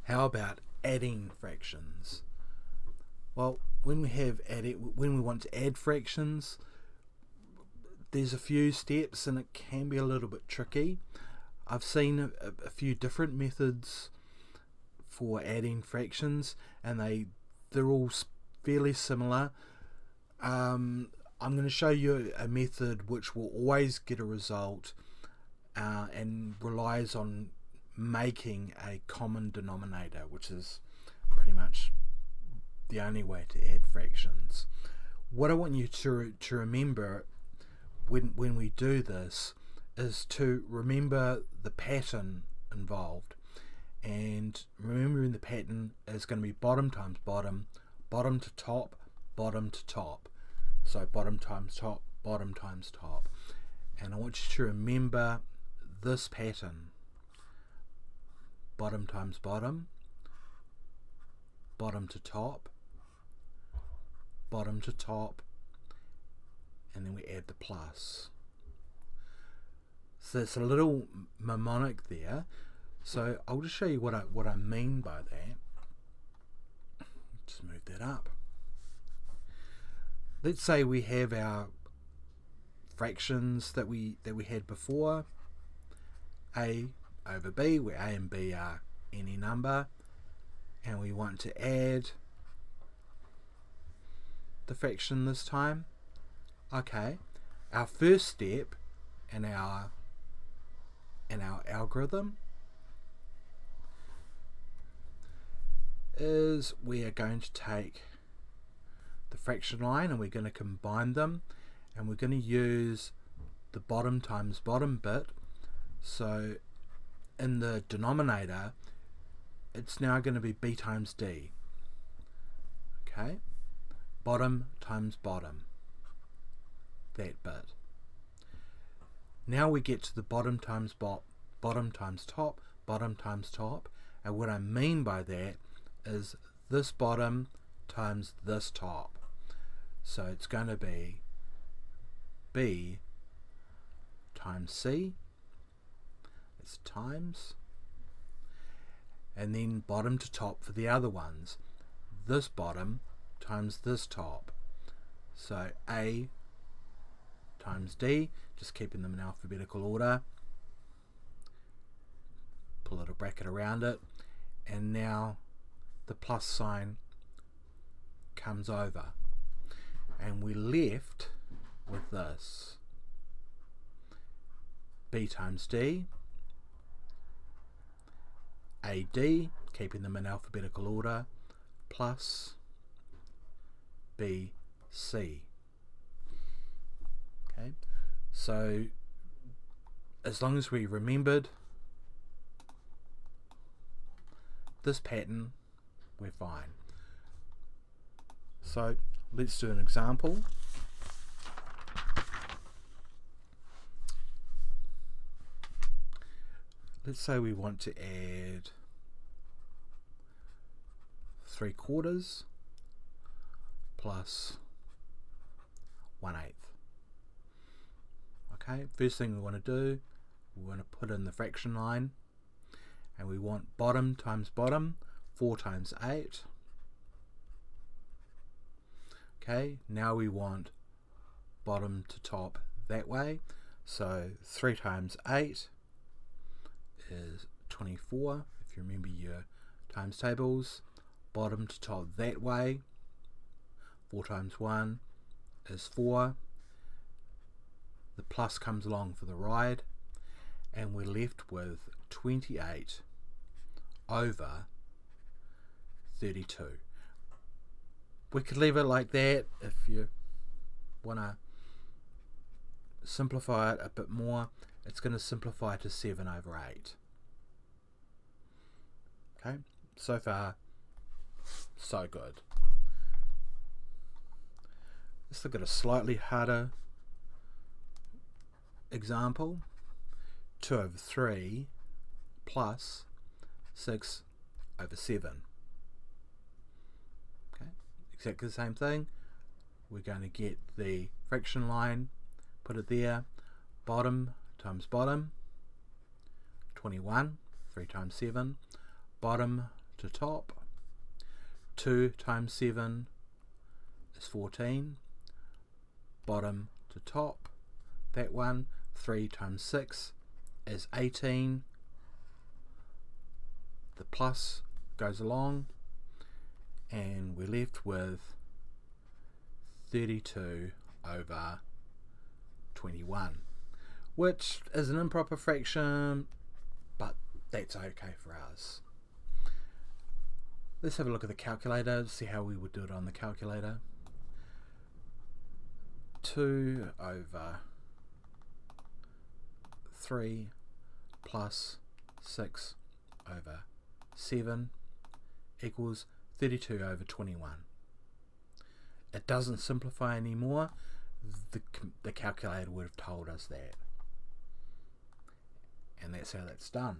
How about adding fractions? Well, when we want to add fractions, there's a few steps and it can be a little bit tricky. I've seen a few different methods for adding fractions, and they're all fairly similar. I'm going to show you a method which will always get a result and relies on making a common denominator, which is pretty much the only way to add fractions. What I want you to remember when we do this is to remember the pattern involved. And remembering the pattern is going to be bottom times bottom, bottom to top, bottom to top. So bottom times top, bottom times top. And I want you to remember this pattern. Bottom times bottom, bottom to top, bottom to top, and then we add the plus. So it's a little mnemonic there. So I'll just show you what I mean by that. Just move that up. Let's say we have our fractions that we had before, a over b, where a and b are any number, and we want to add the fraction this time. Okay, our first step in our algorithm is we are going to take the fraction line and we're going to combine them, and we're going to use the bottom times bottom bit. So in the denominator it's now going to be b times d. Okay, bottom times bottom, that bit. Now we get to the bottom times bottom times top, bottom times top, and what I mean by that is this bottom times this top. So it's going to be b times c, it's times, and then bottom to top for the other ones, this bottom times this top. So a times d, just keeping them in alphabetical order, put a little bracket around it, and now the plus sign comes over, and we're left with this b times d, ad, keeping them in alphabetical order, plus bc. Okay, so as long as we remembered this pattern, we're fine. So let's do an example. Let's say we want to add 3/4 plus 1/8. Okay, first thing we want to do, we want to put in the fraction line, and we want bottom times bottom, 4 times 8. Okay, now we want bottom to top that way, so 3 times 8 is 24, if you remember your times tables. Bottom to top that way, 4 times 1 is 4. The plus comes along for the ride, and we're left with 28 over 32. We could leave it like that. If you want to simplify it a bit more, it's going to simplify to 7 over 8. Okay, so far so good. Let's look at a slightly harder example. 2 over 3 plus 6 over 7. Okay, exactly the same thing. We're going to get the fraction line, put it there, bottom times bottom, 21, 3 times 7, bottom to top. 2 times 7 is 14. Bottom to top. That one. 3 times 6 is 18. The plus goes along, and we're left with 32 over 21, which is an improper fraction, but that's okay for us. Let's have a look at the calculator, see how we would do it on the calculator. 2 over 3 plus 6 over 7 equals 32 over 21. It doesn't simplify anymore. The calculator would have told us that. And that's how that's done.